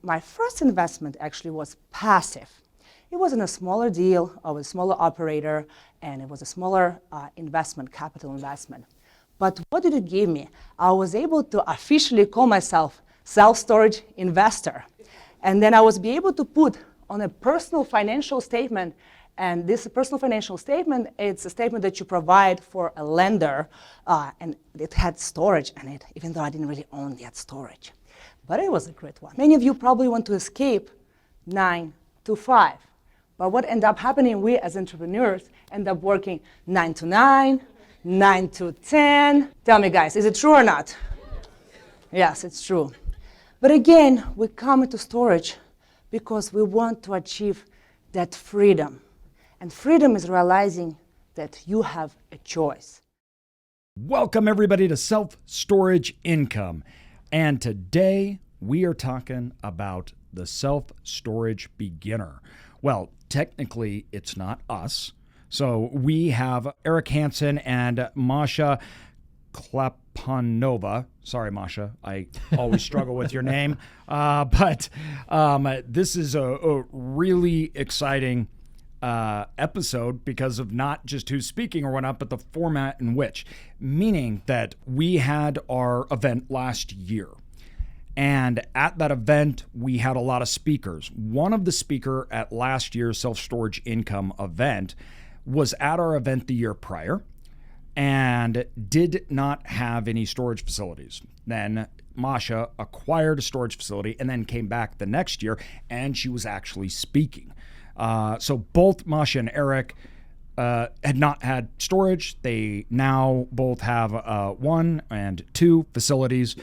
My first investment actually was passive. It was in a smaller deal of a smaller operator, and it was a smaller capital investment. But what did it give me? I was able to officially call myself self-storage investor. And then I was be able to put on a personal financial statement, and this personal financial statement, it's a statement that you provide for a lender, and it had storage in it, even though I didn't really own that storage. But it was a great one. Many of you probably want to escape 9 to 5. But what ended up happening, we as entrepreneurs end up working 9 to 9, 9 to 10. Tell me guys, is it true or not? Yes, it's true. But again, we come into storage because we want to achieve that freedom. And freedom is realizing that you have a choice. Welcome everybody to Self-Storage Income. And today we are talking about the self-storage beginner. Well, technically it's not us. So we have Erik Hansen and Masha Klapanova. Sorry, Masha, I always struggle with your name. But this is a really exciting episode because of not just who's speaking or whatnot, but the format in which. Meaning that we had our event last year. And at that event, we had a lot of speakers. One of the speaker at last year's Self-Storage Income event was at our event the year prior and did not have any storage facilities. Then Masha acquired a storage facility and then came back the next year, and she was actually speaking. So both Masha and Erik had not had storage. They now both have 1 and 2 facilities,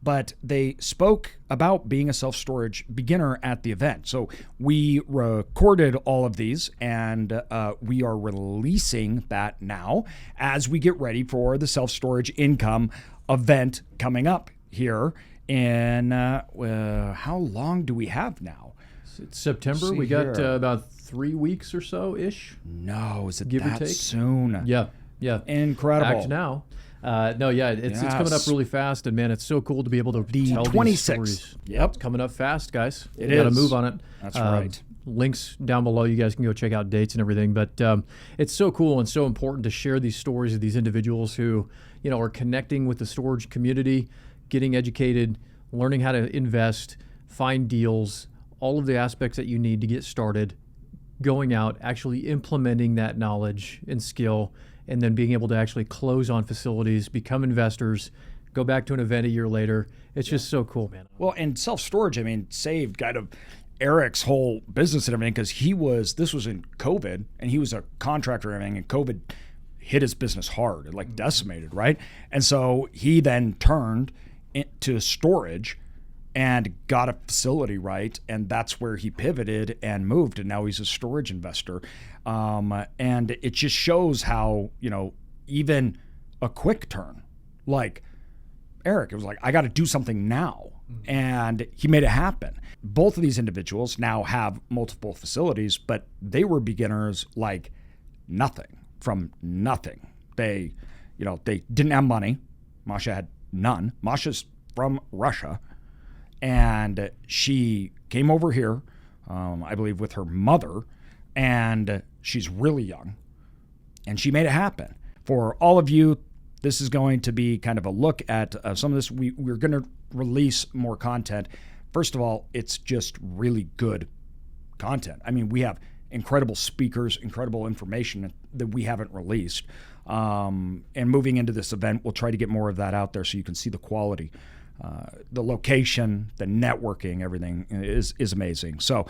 but they spoke about being a self-storage beginner at the event. So we recorded all of these, and we are releasing that now as we get ready for the self-storage income event coming up here in, how long do we have now? It's September. We got about 3 weeks or so-ish. No, is it give that or take? soon? Yeah. Incredible. Act now. It's coming up really fast, and man, it's so cool to be able to tell 26th. these stories. Yep. It's coming up fast, guys. It Got to is. move on it. That's right. Links down below. You guys can go check out dates and everything. But it's so cool and so important to share these stories of these individuals who, are connecting with the storage community, getting educated, learning how to invest, find deals, all of the aspects that you need to get started, going out, actually implementing that knowledge and skill, and then being able to actually close on facilities, become investors, go back to an event a year later. It's just so cool, man. Well, and self-storage, saved kind of Erik's whole business and everything, because this was in COVID, and he was a contractor and everything, and COVID hit his business hard. It decimated, right? And so he then turned into storage and got a facility, right? And that's where he pivoted and moved, and now he's a storage investor. And it just shows how, even a quick turn, like Erik, it was like, I got to do something now. Mm-hmm. And he made it happen. Both of these individuals now have multiple facilities, but they were beginners like nothing, from nothing. They didn't have money. Masha had none. Masha's from Russia. And she came over here, I believe, with her mother, and she's really young, and she made it happen. For all of you, this is going to be kind of a look at some of this. We're going to release more content. First of all, it's just really good content. We have incredible speakers, incredible information that we haven't released. And moving into this event, we'll try to get more of that out there so you can see the quality. The location, the networking, everything is amazing. So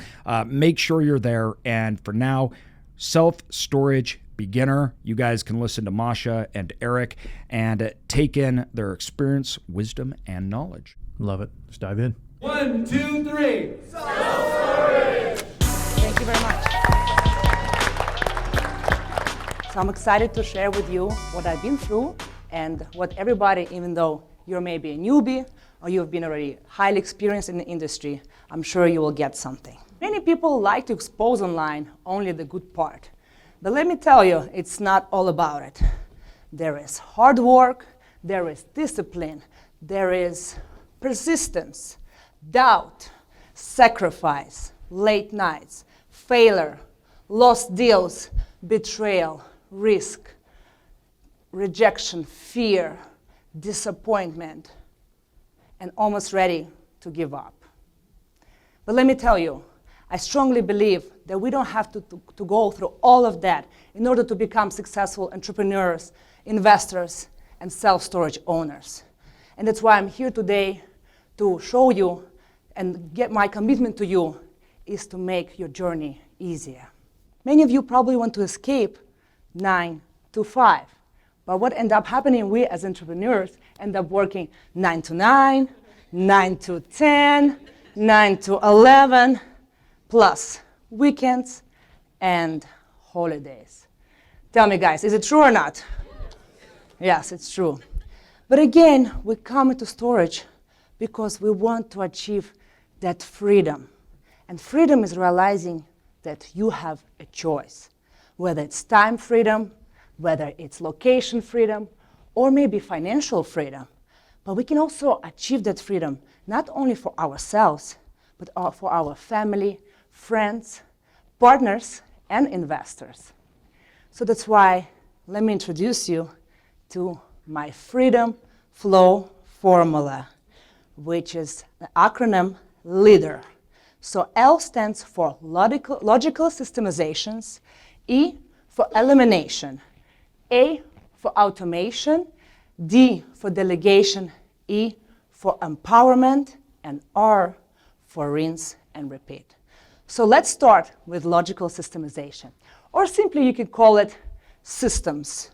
make sure you're there. And for now, self-storage beginner, you guys can listen to Masha and Erik and take in their experience, wisdom, and knowledge. Love it. Let's dive in. 1, 2, 3. Self-storage! Thank you very much. So I'm excited to share with you what I've been through and what everybody, even though you're maybe a newbie or you've been already highly experienced in the industry, I'm sure you will get something. Many people like to expose online only the good part. But let me tell you, it's not all about it. There is hard work, there is discipline, there is persistence, doubt, sacrifice, late nights, failure, lost deals, betrayal, risk, rejection, fear, disappointment, and almost ready to give up. But let me tell you, I strongly believe that we don't have to go through all of that in order to become successful entrepreneurs, investors, and self-storage owners. And that's why I'm here today to show you and get my commitment to you is to make your journey easier. Many of you probably want to escape 9 to 5. But what ends up happening, we as entrepreneurs end up working 9 to 9, 9 to 10, 9 to 11, plus weekends and holidays. Tell me, guys, is it true or not? Yes, it's true. But again, we come into storage because we want to achieve that freedom. And freedom is realizing that you have a choice, whether it's time freedom, whether it's location freedom, or maybe financial freedom. But we can also achieve that freedom not only for ourselves, but for our family, friends, partners, and investors. So that's why let me introduce you to my Freedom Flow formula, which is the acronym LEADER. So L stands for logical systemizations, E for elimination, A for automation, D for delegation, E for empowerment, and R for rinse and repeat. So let's start with logical systemization, or simply you could call it systems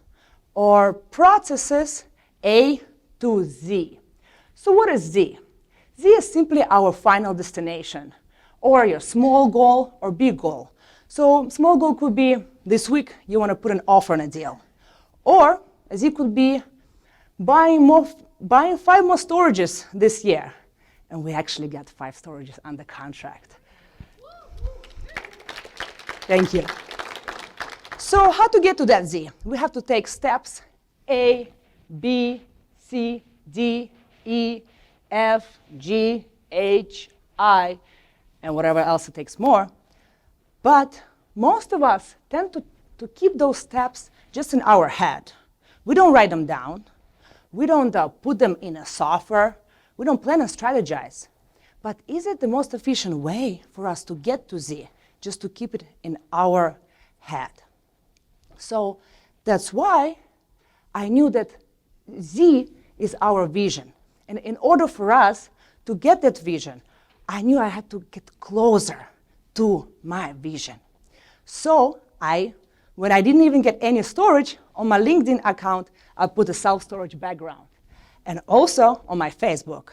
or processes A to Z. So what is Z? Z is simply our final destination, or your small goal or big goal. So small goal could be this week you want to put an offer on a deal. Or as it could be buying 5 more storages this year. And we actually got 5 storages under contract. Thank you. So how to get to that Z? We have to take steps A, B, C, D, E, F, G, H, I, and whatever else it takes more. But most of us tend to keep those steps just in our head. We don't write them down. We don't put them in a software. We don't plan and strategize. But is it the most efficient way for us to get to Z, just to keep it in our head? So that's why I knew that Z is our vision. And in order for us to get that vision, I knew I had to get closer to my vision. So when I didn't even get any storage, on my LinkedIn account, I put a self-storage background. And also on my Facebook.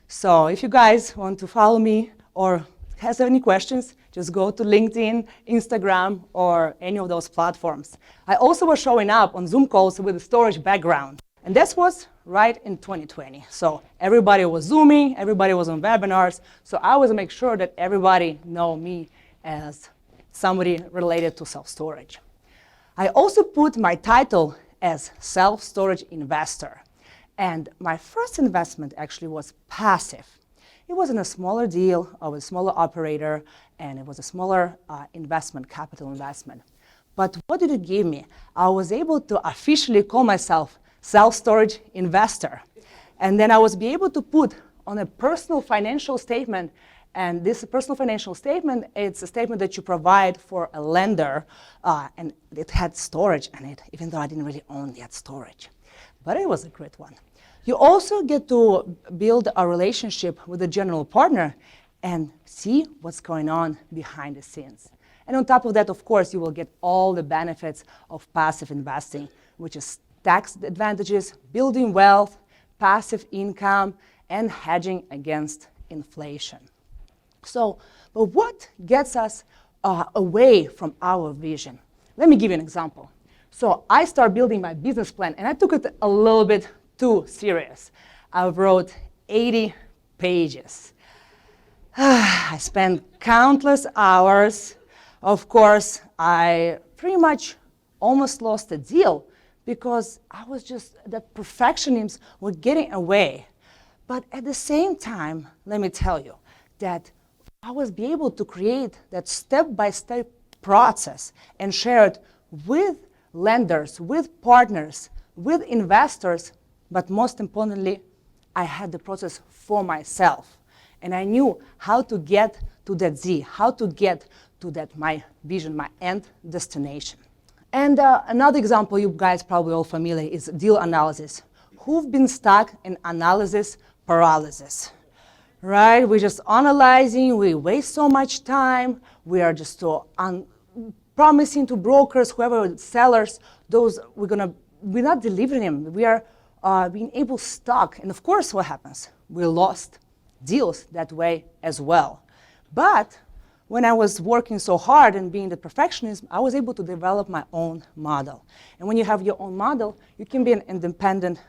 So if you guys want to follow me or have any questions, just go to LinkedIn, Instagram, or any of those platforms. I also was showing up on Zoom calls with a storage background. And this was right in 2020. So everybody was Zooming, everybody was on webinars. So I was make sure that everybody know me as somebody related to self-storage. I also put my title as self-storage investor. And my first investment actually was passive. It was in a smaller deal of a smaller operator, and it was a smaller capital investment. But what did it give me? I was able to officially call myself self-storage investor. And then I was be able to put on a personal financial statement, and this personal financial statement, it's a statement that you provide for a lender, and it had storage in it, even though I didn't really own that storage. But it was a great one. You also get to build a relationship with the general partner and see what's going on behind the scenes. And on top of that, of course, you will get all the benefits of passive investing, which is tax advantages, building wealth, passive income, and hedging against inflation. So, but what gets us away from our vision? Let me give you an example. So I started building my business plan, and I took it a little bit too serious. I wrote 80 pages. I spent countless hours. Of course, I pretty much almost lost the deal because I was just, that perfectionism were getting away. But at the same time, let me tell you that I was be able to create that step-by-step process and share it with lenders, with partners, with investors, but most importantly, I had the process for myself. And I knew how to get to that Z, how to get to that my vision, my end destination. And another example you guys probably all familiar is deal analysis. Who've been stuck in analysis paralysis? Right? We're just analyzing, we waste so much time, we are just so promising to brokers, whoever, sellers, those we're not delivering them. We are being able stuck. And of course, what happens? We lost deals that way as well. But when I was working so hard and being the perfectionist, I was able to develop my own model. And when you have your own model, you can be an independent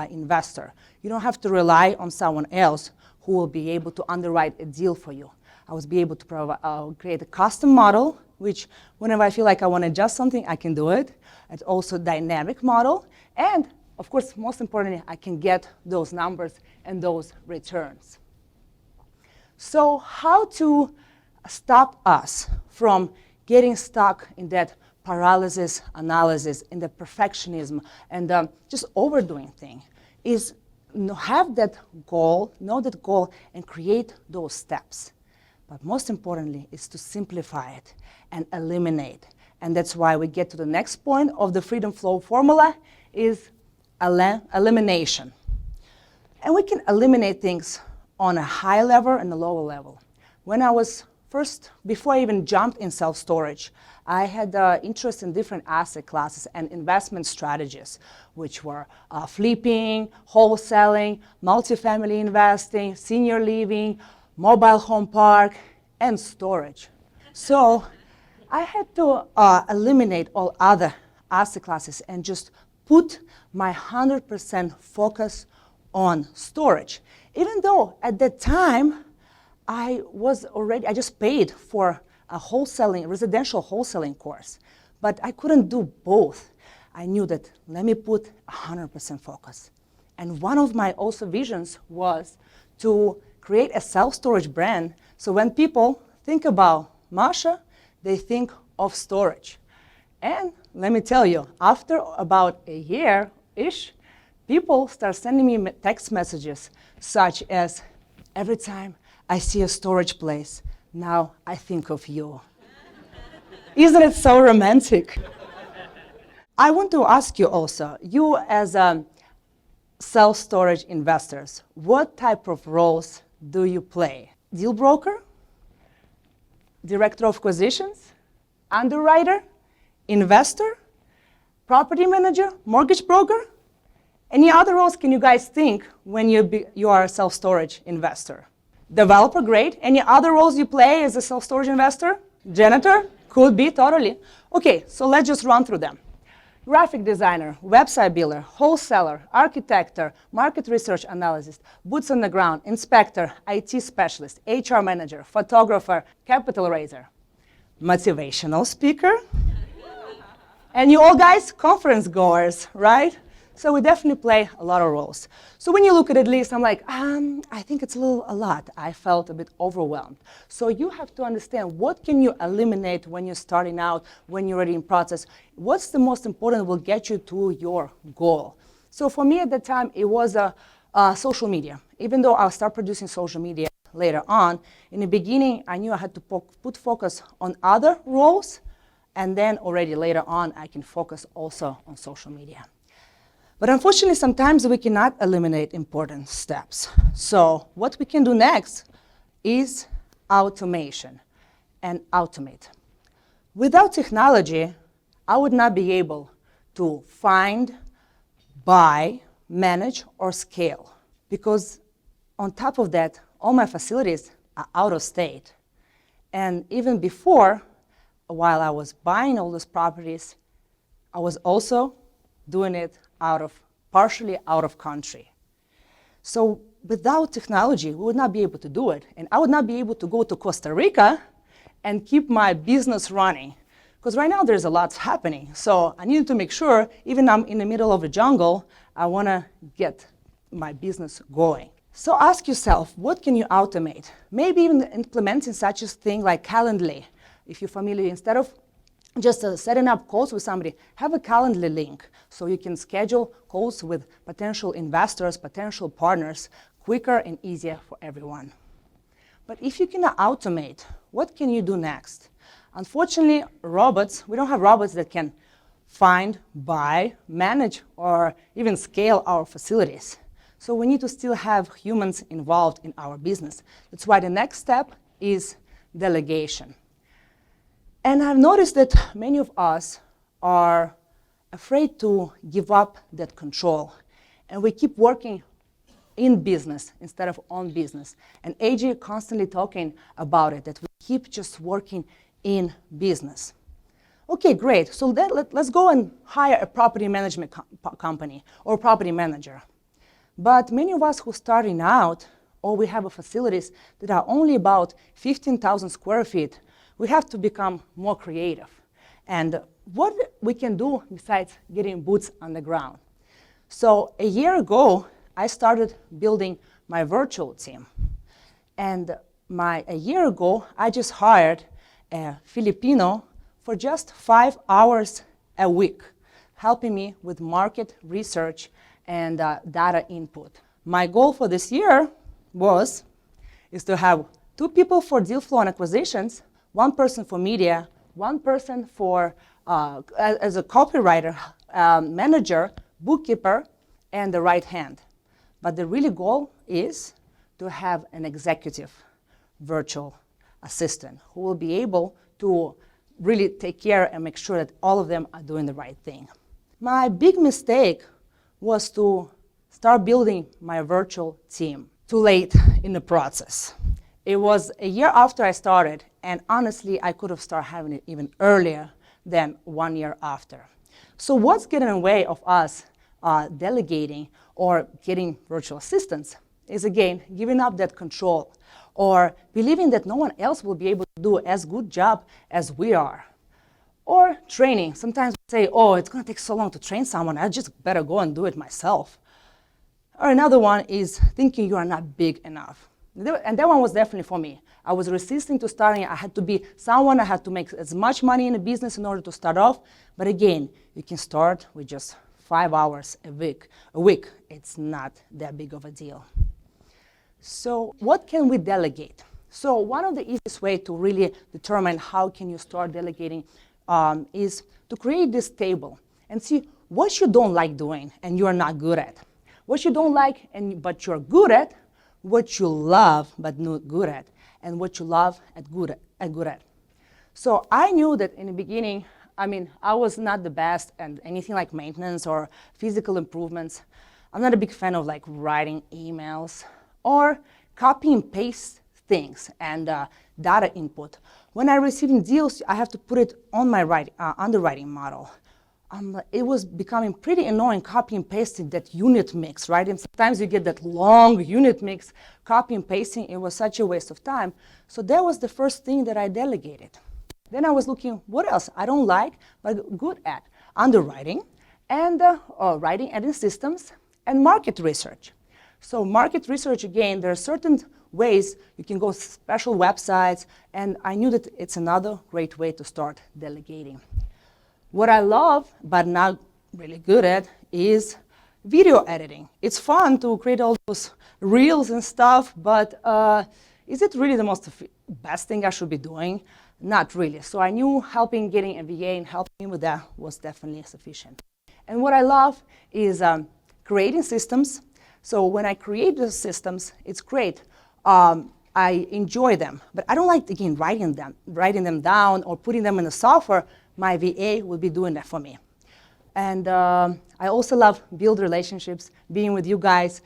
investor. You don't have to rely on someone else who will be able to underwrite a deal for you. I was be able to create a custom model, which whenever I feel like I want to adjust something, I can do it. It's also a dynamic model. And of course, most importantly, I can get those numbers and those returns. So how to stop us from getting stuck in that paralysis analysis, in the perfectionism, and just overdoing things is have that goal, know that goal, and create those steps. But most importantly is to simplify it and eliminate. And that's why we get to the next point of the freedom flow formula is elimination. And we can eliminate things on a high level and a lower level. When I was before I even jumped in self-storage, I had interest in different asset classes and investment strategies, which were flipping, wholesaling, multifamily investing, senior living, mobile home park, and storage. So I had to eliminate all other asset classes and just put my 100% focus on storage. Even though at that time, I just paid for a residential wholesaling course, but I couldn't do both. I knew that let me put 100% focus. And one of my also visions was to create a self-storage brand. So when people think about Masha, they think of storage. And let me tell you, after about a year-ish, people start sending me text messages such as, every time I see a storage place, now I think of you. Isn't it so romantic? I want to ask you also, you as self-storage investors, what type of roles do you play? Deal broker? Director of acquisitions? Underwriter? Investor? Property manager? Mortgage broker? Any other roles can you guys think when you are a self-storage investor? Developer, great. Any other roles you play as a self-storage investor? Janitor? Could be, totally. Okay, so let's just run through them. Graphic designer, website builder, wholesaler, architect, market research analyst, boots on the ground, inspector, IT specialist, HR manager, photographer, capital raiser, motivational speaker, and you all guys, conference goers, right? So we definitely play a lot of roles. So when you look at list, I'm like, I think it's a lot. I felt a bit overwhelmed. So you have to understand what can you eliminate when you're starting out, when you're already in process. What's the most important will get you to your goal. So for me at the time, it was social media. Even though I'll start producing social media later on, in the beginning, I knew I had to put focus on other roles, and then already later on, I can focus also on social media. But unfortunately, sometimes we cannot eliminate important steps. So what we can do next is automation and automate. Without technology, I would not be able to find, buy, manage, or scale. Because on top of that, all my facilities are out of state. And even before, while I was buying all those properties, I was also doing it partially out of country. So without technology, we would not be able to do it. And I would not be able to go to Costa Rica and keep my business running. Because right now there's a lot happening. So I needed to make sure, even I'm in the middle of a jungle, I want to get my business going. So ask yourself, what can you automate? Maybe even implementing such a thing like Calendly. If you're familiar, instead of just setting up calls with somebody, have a Calendly link so you can schedule calls with potential investors, potential partners, quicker and easier for everyone. But if you cannot automate, what can you do next? Unfortunately, we don't have robots that can find, buy, manage, or even scale our facilities. So we need to still have humans involved in our business. That's why the next step is delegation. And I've noticed that many of us are afraid to give up that control. And we keep working in business instead of on business. And AJ constantly talking about it, that we keep just working in business. Okay, great. So let's go and hire a property management company or property manager. But many of us who are starting out, or we have facilities that are only about 15,000 square feet, we have to become more creative. And what we can do besides getting boots on the ground. So a year ago, I started building my virtual team. And a year ago, I just hired a Filipino for just 5 hours a week, helping me with market research and data input. My goal for this year is to have 2 people for deal flow and acquisitions, 1 person for media, 1 person for as a copywriter, manager, bookkeeper, and the right hand. But the really goal is to have an executive virtual assistant who will be able to really take care and make sure that all of them are doing the right thing. My big mistake was to start building my virtual team too late in the process. It was a year after I started, and honestly, I could have started having it even earlier than 1 year after. So what's getting in the way of us delegating or getting virtual assistants is, again, giving up that control or believing that no one else will be able to do as good job as we are. Or training. Sometimes we say, oh, it's going to take so long to train someone, I just better go and do it myself. Or another one is thinking you are not big enough. And that one was definitely for me. I was resisting to starting. I had to be someone, I had to make as much money in the business in order to start off. But again, you can start with just 5 hours a week. It's not that big of a deal. So what can we delegate? So one of the easiest way to really determine how can you start delegating is to create this table and see what you don't like doing and you are not good at. What you don't like but you're good at, what you love but not good at, and what you love and good at. So I knew that in the beginning, I was not the best at anything like maintenance or physical improvements. I'm not a big fan of like writing emails or copy and paste things and data input. When I receive deals, I have to put it on my underwriting model. It was becoming pretty annoying copy and pasting that unit mix, right? And sometimes you get that long unit mix, copy and pasting. It was such a waste of time. So that was the first thing that I delegated. Then I was looking, what else I don't like but good at? Underwriting and writing and in systems and market research. So market research, again, there are certain ways you can go special websites, and I knew that it's another great way to start delegating. What I love, but not really good at, is video editing. It's fun to create all those reels and stuff, but is it really the best thing I should be doing? Not really. So I knew getting a VA and helping with that was definitely sufficient. And what I love is creating systems. So when I create the systems, it's great. I enjoy them, but I don't like, again, writing them down or putting them in the software. My VA will be doing that for me. And I also love build relationships, being with you guys,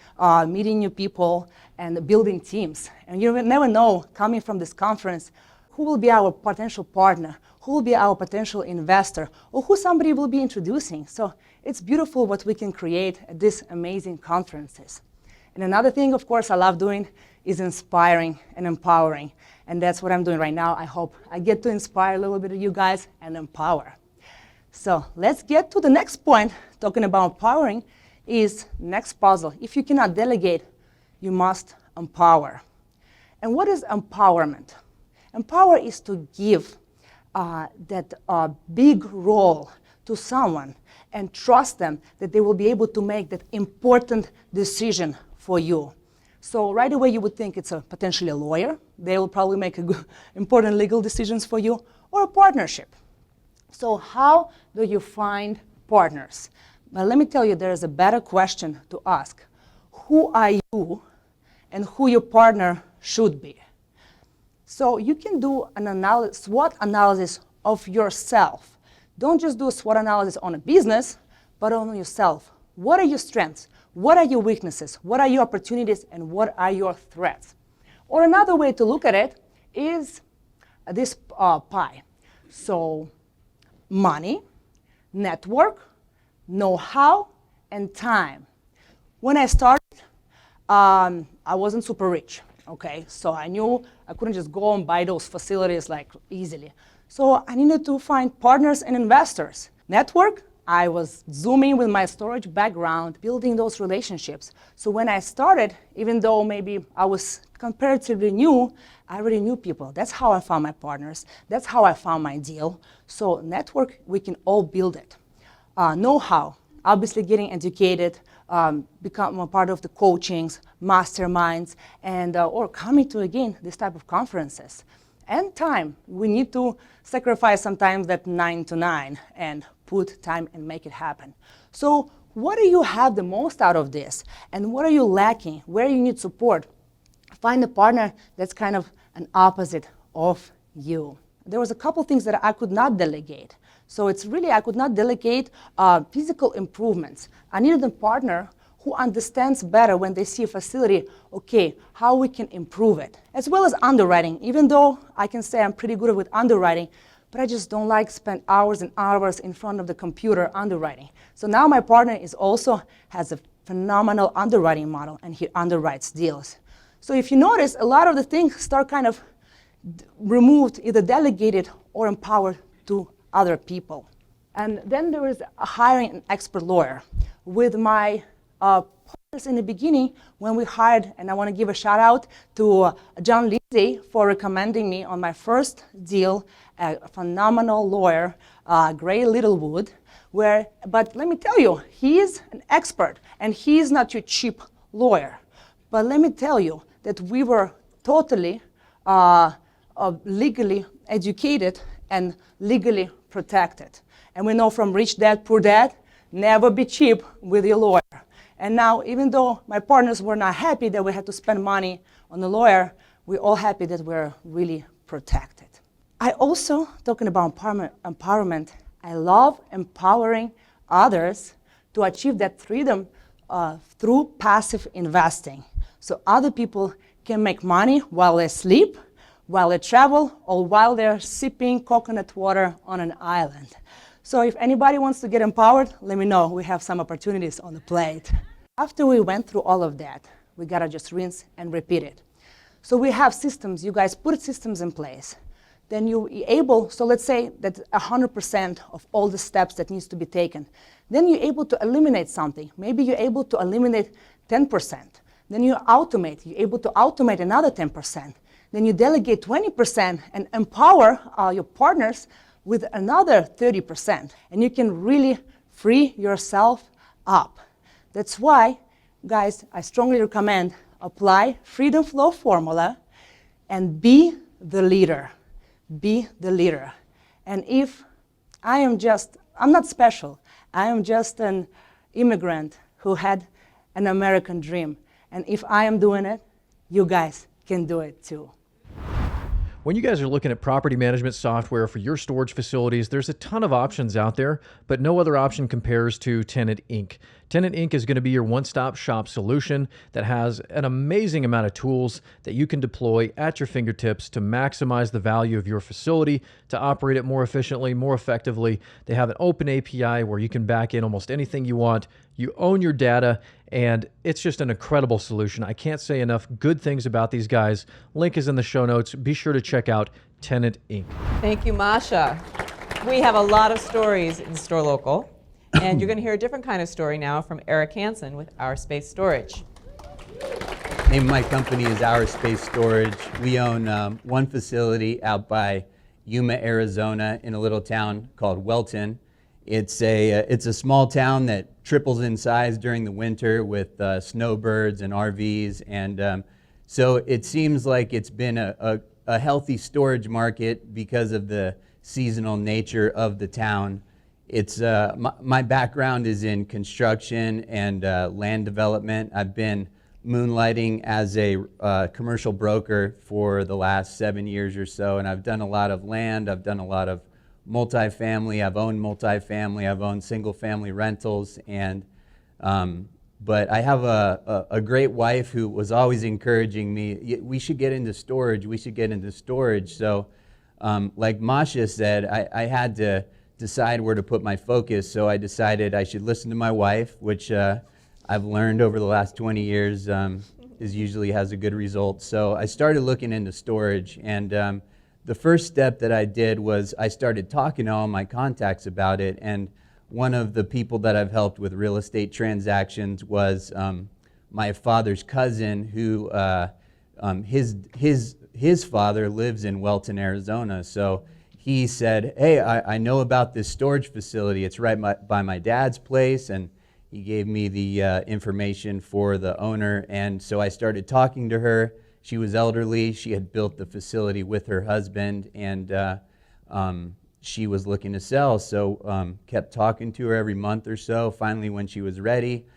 meeting new people, and building teams. And you never know, coming from this conference, who will be our potential partner, who will be our potential investor, or who somebody will be introducing. So it's beautiful what we can create at these amazing conferences. And another thing, of course, I love doing is inspiring and empowering. And that's what I'm doing right now. I hope I get to inspire a little bit of you guys and empower. So let's get to the next point, talking about empowering, is next puzzle. If you cannot delegate, you must empower. And what is empowerment? Empower is to give that big role to someone and trust them that they will be able to make that important decision for you. So right away you would think it's potentially a lawyer. They will probably make important legal decisions for you, or a partnership. So how do you find partners? Well, let me tell you, there is a better question to ask. Who are you and who your partner should be? So you can do an SWOT analysis of yourself. Don't just do a SWOT analysis on a business, but on yourself. What are your strengths? What are your weaknesses? What are your opportunities? And what are your threats? Or another way to look at it is this pie. So money, network, know-how, and time. When I started, I wasn't super rich, okay? So I knew I couldn't just go and buy those facilities like easily. So I needed to find partners and investors. Network, I was zooming with my storage background, building those relationships. So when I started, even though maybe I was comparatively new, I already knew people. That's how I found my partners. That's how I found my deal. So network, we can all build it. Know-how, obviously getting educated, become a part of the coachings, masterminds, and or coming to, again, this type of conferences. And time, we need to sacrifice sometimes that 9 to 9 and put time and make it happen. So what do you have the most out of this? And what are you lacking? Where you need support? Find a partner that's kind of an opposite of you. There was a couple things that I could not delegate. So it's really, I could not delegate physical improvements. I needed a partner who understands better when they see a facility, okay, how we can improve it. As well as underwriting, even though I can say I'm pretty good with underwriting, but I just don't like spend hours and hours in front of the computer underwriting. So now my partner has a phenomenal underwriting model, and he underwrites deals. So if you notice, a lot of the things start kind of removed, either delegated or empowered to other people. And then there is hiring an expert lawyer. With my partners in the beginning, when we hired, and I want to give a shout out to John Lindsay for recommending me on my first deal, a phenomenal lawyer, Gray Littlewood, but let me tell you, he is an expert, and he is not your cheap lawyer. But let me tell you that we were totally legally educated and legally protected. And we know from Rich Dad, Poor Dad, never be cheap with your lawyer. And now, even though my partners were not happy that we had to spend money on the lawyer, we're all happy that we're really protected. I also, talking about empowerment, I love empowering others to achieve that freedom through passive investing. So other people can make money while they sleep, while they travel, or while they're sipping coconut water on an island. So if anybody wants to get empowered, let me know. We have some opportunities on the plate. After we went through all of that, we gotta just rinse and repeat it. So we have systems. You guys put systems in place. Then you're able, so let's say that 100% of all the steps that needs to be taken. Then you're able to eliminate something. Maybe you're able to eliminate 10%. Then you automate. You're able to automate another 10%. Then you delegate 20% and empower your partners with another 30%. And you can really free yourself up. That's why, guys, I strongly recommend apply Freedom Flow formula and be the leader. Be the leader. And if I'm not special. I am just an immigrant who had an American dream. And if I am doing it, you guys can do it too. When you guys are looking at property management software for your storage facilities, there's a ton of options out there, but no other option compares to Tenant Inc. Tenant Inc. is going to be your one-stop shop solution that has an amazing amount of tools that you can deploy at your fingertips to maximize the value of your facility, to operate it more efficiently, more effectively. They have an open API where you can back in almost anything you want. You own your data, and it's just an incredible solution. I can't say enough good things about these guys. Link is in the show notes. Be sure to check out Tenant Inc. Thank you, Masha. We have a lot of stories in Store Local, and you're going to hear a different kind of story now from Erik Hansen with Our Space Storage. Name of my company is Our Space Storage. We own one facility out by Yuma, Arizona, in a little town called Welton. It's a small town that triples in size during the winter with snowbirds and RVs, and so it seems like it's been a healthy storage market because of the seasonal nature of the town. It's my background is in construction and land development. I've been moonlighting as a commercial broker for the last 7 years or so, and I've done a lot of land, I've done a lot of multifamily, I've owned single family rentals, and but I have a great wife who was always encouraging me, we should get into storage, So like Masha said, I had to decide where to put my focus, so I decided I should listen to my wife, which I've learned over the last 20 years is usually has a good result. So I started looking into storage, and the first step that I did was I started talking to all my contacts about it, and one of the people that I've helped with real estate transactions was my father's cousin, who his father lives in Welton, Arizona. So he said, hey, I know about this storage facility. It's right by my dad's place, and he gave me the information for the owner, and so I started talking to her. She was elderly. She had built the facility with her husband, and she was looking to sell, so kept talking to her every month or so. Finally, when she was ready,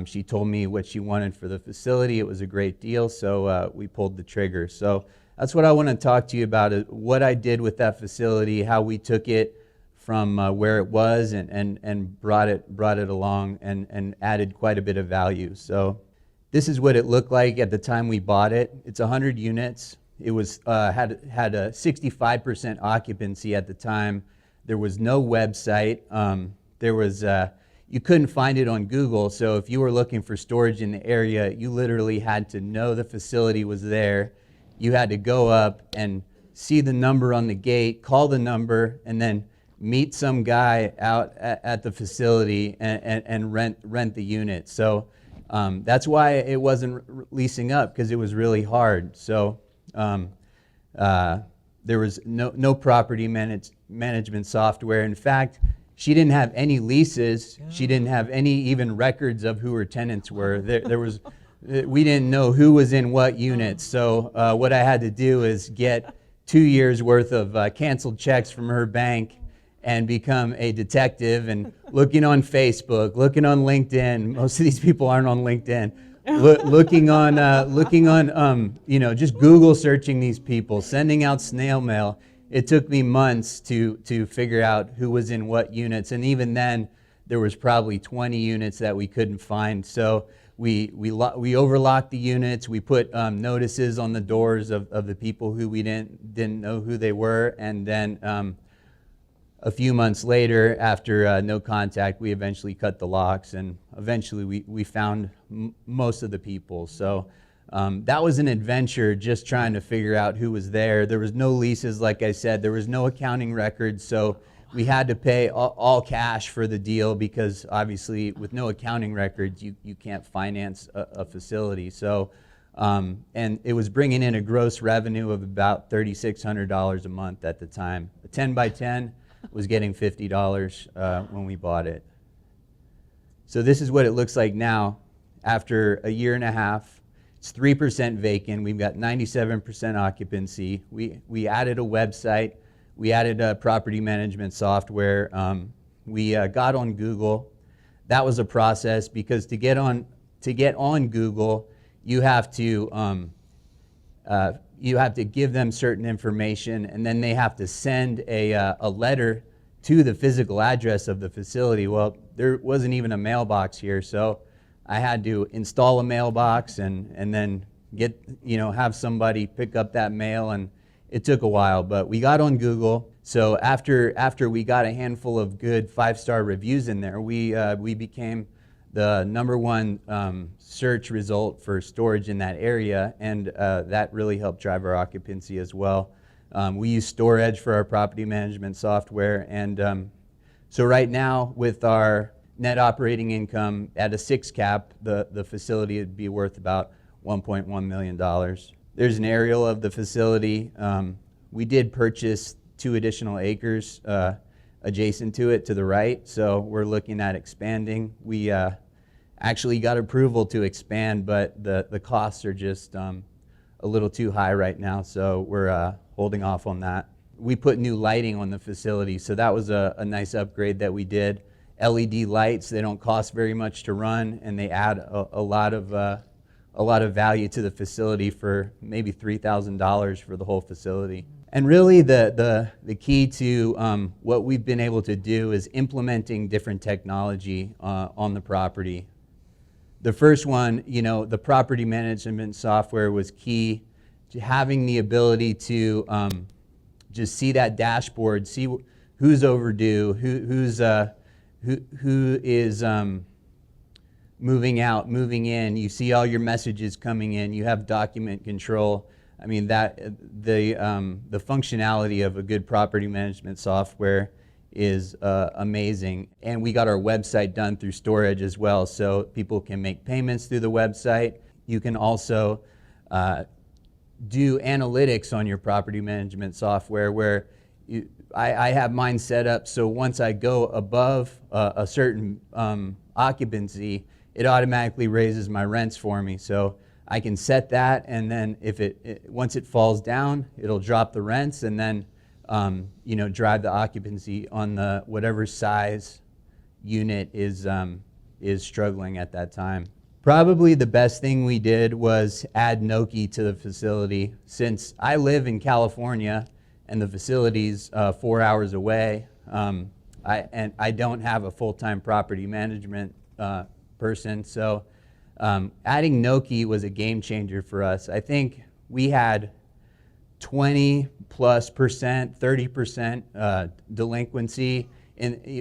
she told me what she wanted for the facility. It was a great deal, so we pulled the trigger. So that's what I want to talk to you about, what I did with that facility, how we took it from where it was and brought it along and added quite a bit of value. So this is what it looked like at the time we bought it. It's 100 units. It was had a 65% occupancy at the time. There was no website. You couldn't find it on Google, so if you were looking for storage in the area, you literally had to know the facility was there. You had to go up and see the number on the gate, call the number, and then meet some guy out at the facility and rent the unit. So that's why it wasn't leasing up, because it was really hard. So there was no property management software. In fact, she didn't have any leases. She didn't have any even records of who her tenants were. We didn't know who was in what unit. So what I had to do is get 2 years worth of canceled checks from her bank and become a detective, and looking on Facebook, looking on LinkedIn. Most of these people aren't on LinkedIn. Looking on, just Google searching these people, sending out snail mail. It took me months to figure out who was in what units, and even then, there was probably 20 units that we couldn't find. So we overlocked the units. We put notices on the doors of the people who we didn't know who they were, and then a few months later, after no contact, we eventually cut the locks, and eventually we found most of the people. So that was an adventure, just trying to figure out who was there. There was no leases, like I said. There was no accounting records, so we had to pay all cash for the deal, because obviously with no accounting records, you can't finance a facility. So, and it was bringing in a gross revenue of about $3,600 a month at the time. A 10 by 10 was getting $50 when we bought it. So this is what it looks like now after a year and a half. It's 3% vacant. We've got 97% occupancy. We added a website. We added a property management software. We got on Google. That was a process, because to get on Google, you have to give them certain information, and then they have to send a letter to the physical address of the facility. Well, there wasn't even a mailbox here, so I had to install a mailbox and then have somebody pick up that mail, and it took a while, but we got on Google. So after we got a handful of good 5-star reviews in there, we became the #1 search result for storage in that area, and that really helped drive our occupancy as well. We use StoreEdge for our property management software, and so right now, with our net operating income at a 6 cap, the facility would be worth about $1.1 million. There's an aerial of the facility. We did purchase 2 additional acres adjacent to it to the right, so we're looking at expanding. We actually got approval to expand, but the costs are just a little too high right now, so we're holding off on that. We put new lighting on the facility, so that was a nice upgrade that we did. LED lights, they don't cost very much to run, and they add a lot of value to the facility for maybe $3,000 for the whole facility. And really the key to what we've been able to do is implementing different technology on the property. The first one, the property management software was key to having the ability to just see that dashboard, see who's overdue, who is moving out, moving in. You see all your messages coming in. You have document control. I mean, that the functionality of a good property management software is amazing. And we got our website done through storage as well, so people can make payments through the website. You can also do analytics on your property management software where I have mine set up so once I go above a certain occupancy, it automatically raises my rents for me. So I can set that, and then if once it falls down, it'll drop the rents, and then drive the occupancy on the whatever size unit is struggling at that time. Probably the best thing we did was add Noki to the facility. Since I live in California and the facility's 4 hours away, I don't have a full-time property management person, so adding Noki was a game changer for us. I think we had 20+%, 30% delinquency.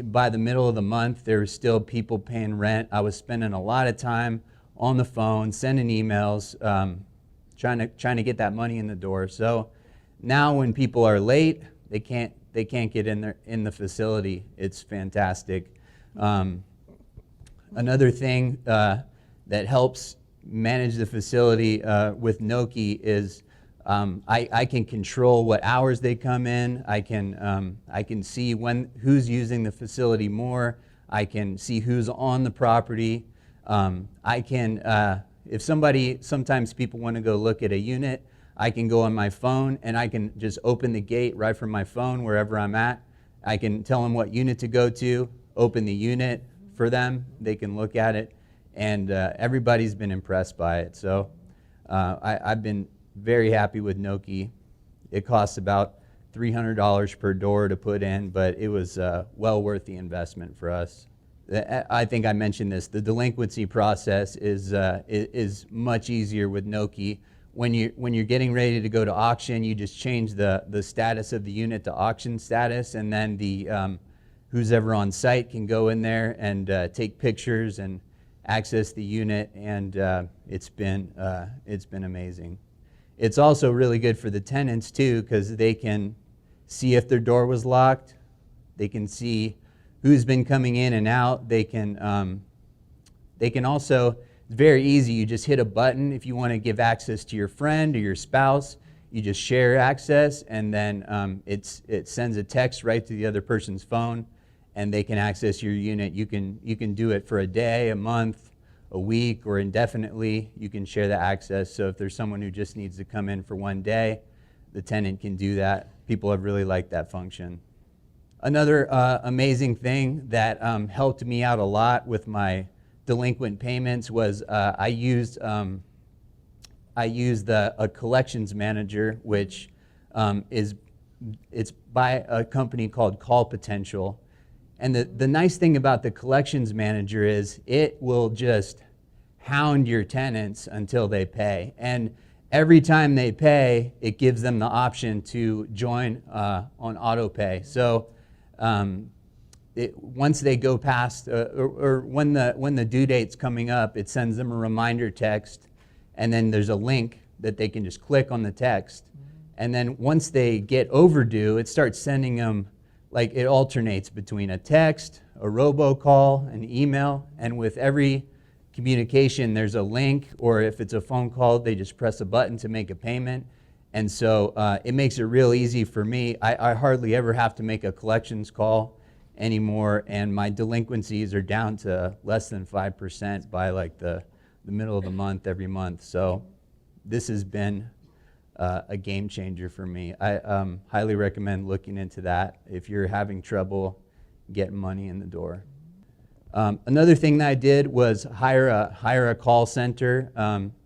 By the middle of the month, there were still people paying rent. I was spending a lot of time on the phone, sending emails, trying to get that money in the door. So now when people are late, they can't get in the facility. It's fantastic. Another thing that helps manage the facility with Noki is I can control what hours they come in. I can see who's using the facility more. I can see who's on the property. Sometimes people want to go look at a unit, I can go on my phone and I can just open the gate right from my phone wherever I'm at. I can tell them what unit to go to, open the unit for them. They can look at it, and everybody's been impressed by it. So I've been very happy with Noki. It costs about $300 per door to put in, but it was well worth the investment for us. I think I mentioned this. The delinquency process is much easier with Noki. When you're getting ready to go to auction, you just change the status of the unit to auction status, and then who's ever on site can go in there and take pictures and access the unit, and it's been amazing. It's also really good for the tenants too, because they can see if their door was locked. They can see who's been coming in and out. They can also, it's very easy. You just hit a button if you want to give access to your friend or your spouse. You just share access, and then it sends a text right to the other person's phone, and they can access your unit. You can do it for a day, a month, a week, or indefinitely. You can share the access. So if there's someone who just needs to come in for one day, the tenant can do that. People have really liked that function. Another amazing thing that helped me out a lot with my delinquent payments was I used a collections manager, which it's by a company called Call Potential. And the nice thing about the collections manager is it will just hound your tenants until they pay. And every time they pay, it gives them the option to join on auto pay. So once they go past, or when the due date's coming up, it sends them a reminder text, and then there's a link that they can just click on the text. And then once they get overdue, it starts sending them, like it alternates between a text, a robocall, an email, and with every communication, there's a link, or if it's a phone call, they just press a button to make a payment. And so it makes it real easy for me. I hardly ever have to make a collections call anymore, and my delinquencies are down to less than 5% by like the middle of the month every month. So this has been a game changer for me. I highly recommend looking into that if you're having trouble getting money in the door. Another thing that I did was hire a call center,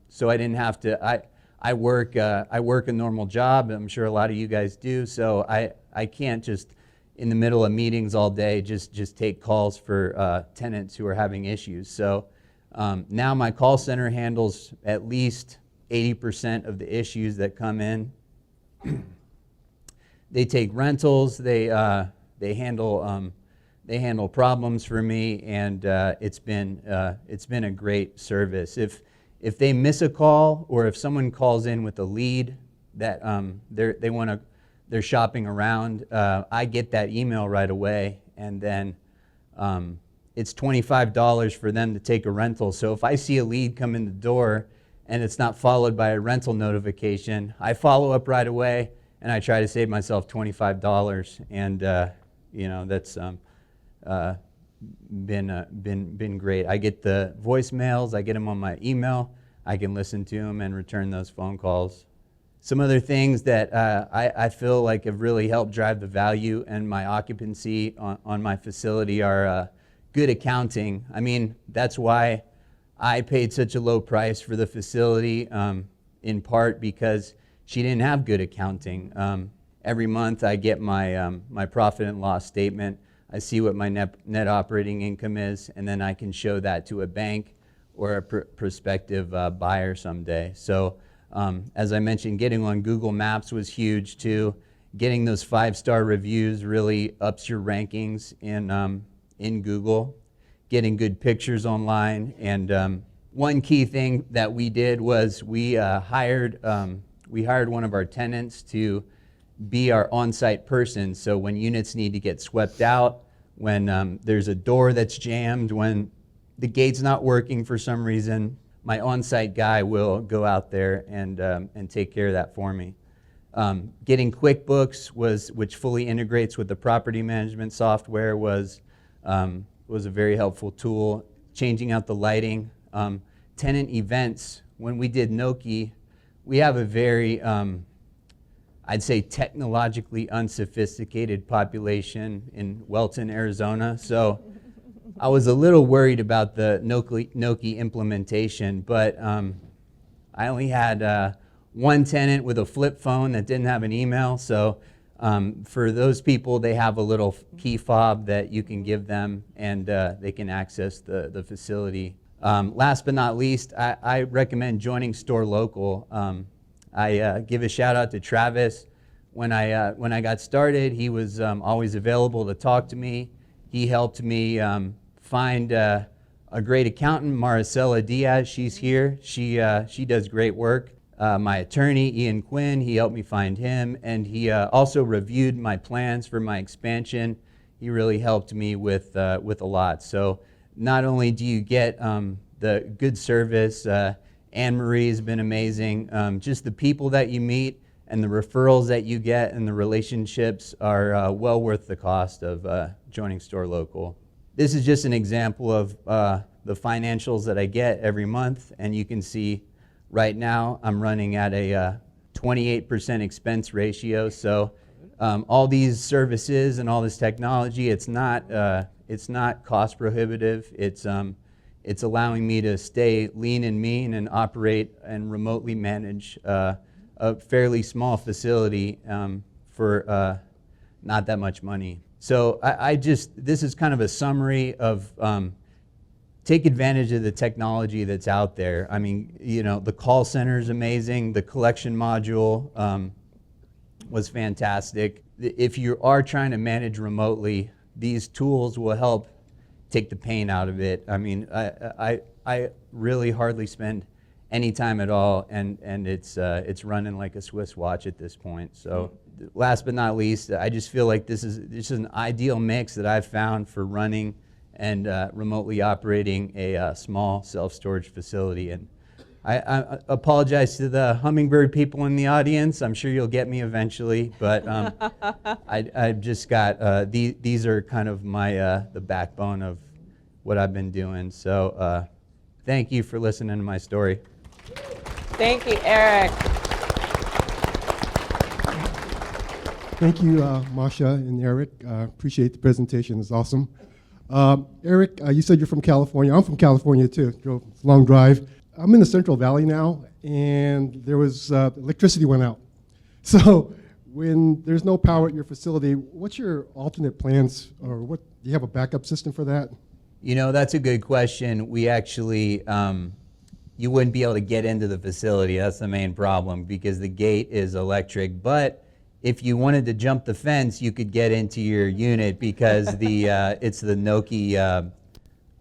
so I didn't have to. I work a normal job. I'm sure a lot of you guys do. So I can't just in the middle of meetings all day just take calls for tenants who are having issues. So now my call center handles at least 80% of the issues that come in. They take rentals. They handle problems for me, and it's been a great service. If they miss a call, or if someone calls in with a lead that they're shopping around, I get that email right away, and then it's $25 for them to take a rental. So if I see a lead come in the door and it's not followed by a rental notification, I follow up right away, and I try to save myself $25, and that's been great. I get the voicemails, I get them on my email, I can listen to them and return those phone calls. Some other things that I feel like have really helped drive the value and my occupancy on my facility are good accounting. I mean, that's why I paid such a low price for the facility, in part because she didn't have good accounting. Every month I get my profit and loss statement. I see what my net operating income is, and then I can show that to a bank or a prospective buyer someday. So as I mentioned, getting on Google Maps was huge too. Getting those 5-star reviews really ups your rankings in Google. Getting good pictures online, and one key thing that we did was we hired one of our tenants to be our on-site person. So when units need to get swept out, when there's a door that's jammed, when the gate's not working for some reason, my on-site guy will go out there and take care of that for me. Getting QuickBooks, which fully integrates with the property management software, was a very helpful tool. Changing out the lighting. Tenant events. When we did Noki, we have a very I'd say technologically unsophisticated population in Welton, Arizona. So I was a little worried about the Noki implementation, but I only had one tenant with a flip phone that didn't have an email. So for those people, they have a little key fob that you can give them, and they can access the facility. Last but not least, I recommend joining Store Local. I give a shout out to Travis. When I got started, he was always available to talk to me. He helped me find a great accountant, Maricela Diaz. She's here. She does great work. My attorney, Ian Quinn, he helped me find him, and he also reviewed my plans for my expansion. He really helped me with a lot. So not only do you get the good service, Anne-Marie has been amazing. Just the people that you meet and the referrals that you get and the relationships are well worth the cost of joining Store Local. This is just an example of the financials that I get every month, and you can see right now I'm running at a 28% expense ratio. So all these services and all this technology, it's not cost prohibitive. It's allowing me to stay lean and mean and operate and remotely manage a fairly small facility for not that much money. So this is kind of a summary of take advantage of the technology that's out there. I mean, the call center is amazing. The collection module was fantastic. If you are trying to manage remotely, these tools will help take the pain out of it. I mean, I really hardly spend any time at all, and it's running like a Swiss watch at this point. So last but not least, I just feel like this is an ideal mix that I've found for running and remotely operating a small self-storage facility. And I apologize to the Hummingbird people in the audience. I'm sure you'll get me eventually, but I've just got, these are kind of my, the backbone of what I've been doing. So thank you for listening to my story. Thank you, Erik. Thank you, Masha and Erik. Appreciate the presentation. It's awesome. Erik, you said you're from California. I'm from California too. Drove a long drive. I'm in the Central Valley now, and there was electricity went out. So when there's no power at your facility, what's your alternate plans, or what? Do you have a backup system for that? You know, that's a good question. We actually, you wouldn't be able to get into the facility. That's the main problem, because the gate is electric. But if you wanted to jump the fence, you could get into your unit, because the it's the Nokia,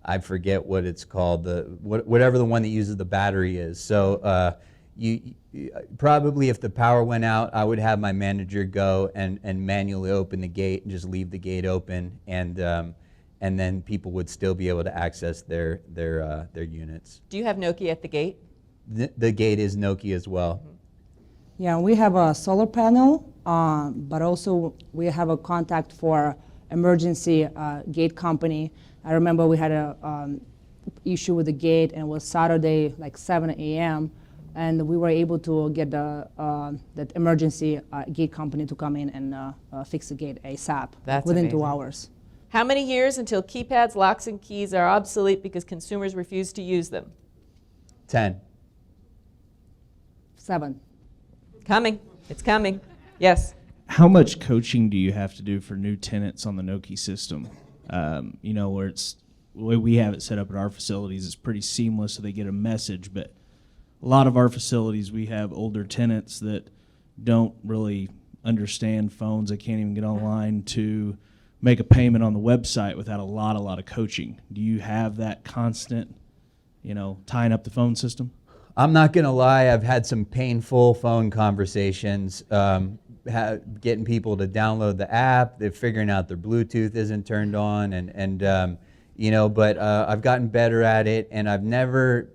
I forget what it's called, whatever the one that uses the battery is. So you probably, if the power went out, I would have my manager go and manually open the gate and just leave the gate open, and then people would still be able to access their units. Do you have Nokia at the gate? The gate is Nokia as well. Yeah, we have a solar panel, but also we have a contact for emergency gate company. I remember we had a issue with the gate, and it was Saturday, like 7 a.m., and we were able to get that emergency gate company to come in and fix the gate ASAP. That's within amazing. 2 hours. How many years until keypads, locks, and keys are obsolete because consumers refuse to use them? 10. 7. Coming. It's coming. Yes. How much coaching do you have to do for new tenants on the Nokia system? You know, where it's the way we have it set up at our facilities is pretty seamless, so they get a message. But a lot of our facilities, we have older tenants that don't really understand phones. They can't even get online to make a payment on the website without a lot of coaching. Do you have that constant, you know, tying up the phone system? I'm not going to lie, I've had some painful phone conversations, getting people to download the app, they're figuring out their Bluetooth isn't turned on, and you know, but I've gotten better at it, and I've never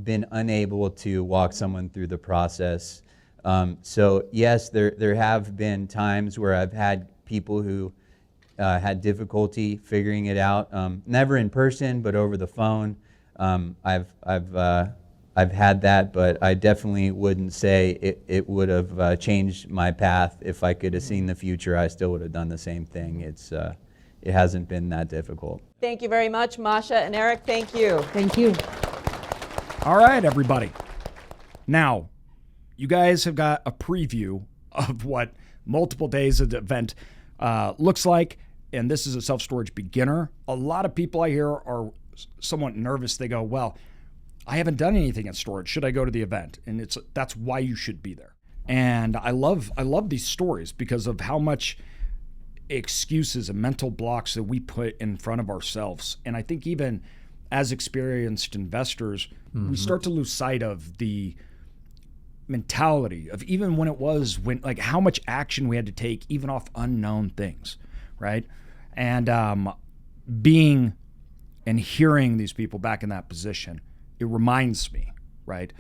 been unable to walk someone through the process. So yes, there have been times where I've had people who had difficulty figuring it out, never in person, but over the phone. I've had that, but I definitely wouldn't say it would have changed my path. If I could have seen the future, I still would have done the same thing. It hasn't been that difficult. Thank you very much, Masha and Erik. Thank you. Thank you. All right, everybody. Now, you guys have got a preview of what multiple days of the event looks like, and this is a self-storage beginner. A lot of people I hear are somewhat nervous. They go, well, I haven't done anything in storage. Should I go to the event? And that's why you should be there. And I love these stories because of how much excuses and mental blocks that we put in front of ourselves. And I think even as experienced investors, we start to lose sight of the mentality of even when like how much action we had to take even off unknown things, right? And being and hearing these people back in that position, it reminds me, right?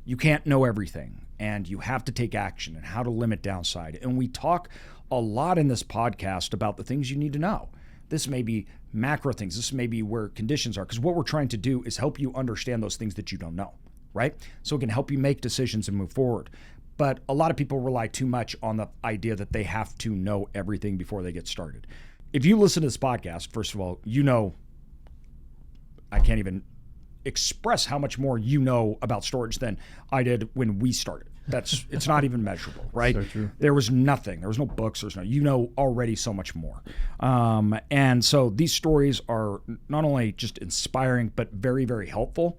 You can't know everything, and you have to take action and how to limit downside. And we talk a lot in this podcast about the things you need to know. This may be macro things. This may be where conditions are, because what we're trying to do is help you understand those things that you don't know, right? So it can help you make decisions and move forward. But a lot of people rely too much on the idea that they have to know everything before they get started. If you listen to this podcast, first of all, you know I can't even express how much more you know about storage than I did when we started. It's not even measurable, right? So true. There was nothing. There was no books. You know already so much more. And so these stories are not only just inspiring, but very, very helpful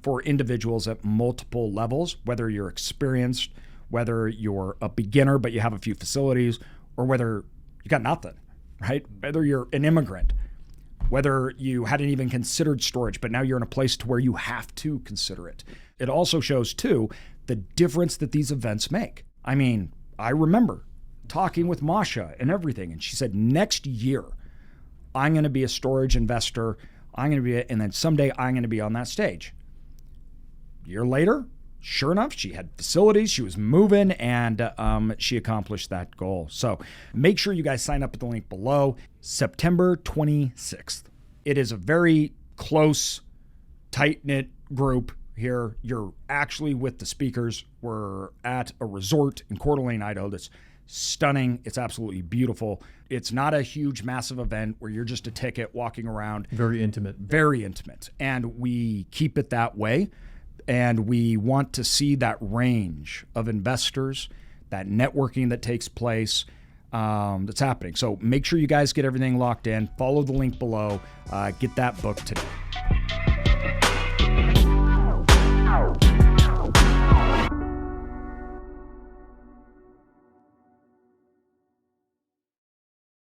for individuals at multiple levels, whether you're experienced, whether you're a beginner, but you have a few facilities, or whether you got nothing, right? Whether you're an immigrant, whether you hadn't even considered storage, but now you're in a place to where you have to consider it. It also shows, too, the difference that these events make. I mean, I remember talking with Masha and everything, and she said next year I'm going to be a storage investor. And then someday I'm going to be on that stage. A year later, sure enough, she had facilities, she was moving, and she accomplished that goal. So make sure you guys sign up at the link below. September 26th. It is a very close, tight-knit group here. You're actually with the speakers. We're at a resort in Coeur d'Alene, Idaho that's stunning. It's absolutely beautiful. It's not a huge, massive event where you're just a ticket walking around. Very intimate. Very intimate. And we keep it that way. And we want to see that range of investors, that networking that takes place, that's happening. So make sure you guys get everything locked in. Follow the link below. Get that book today.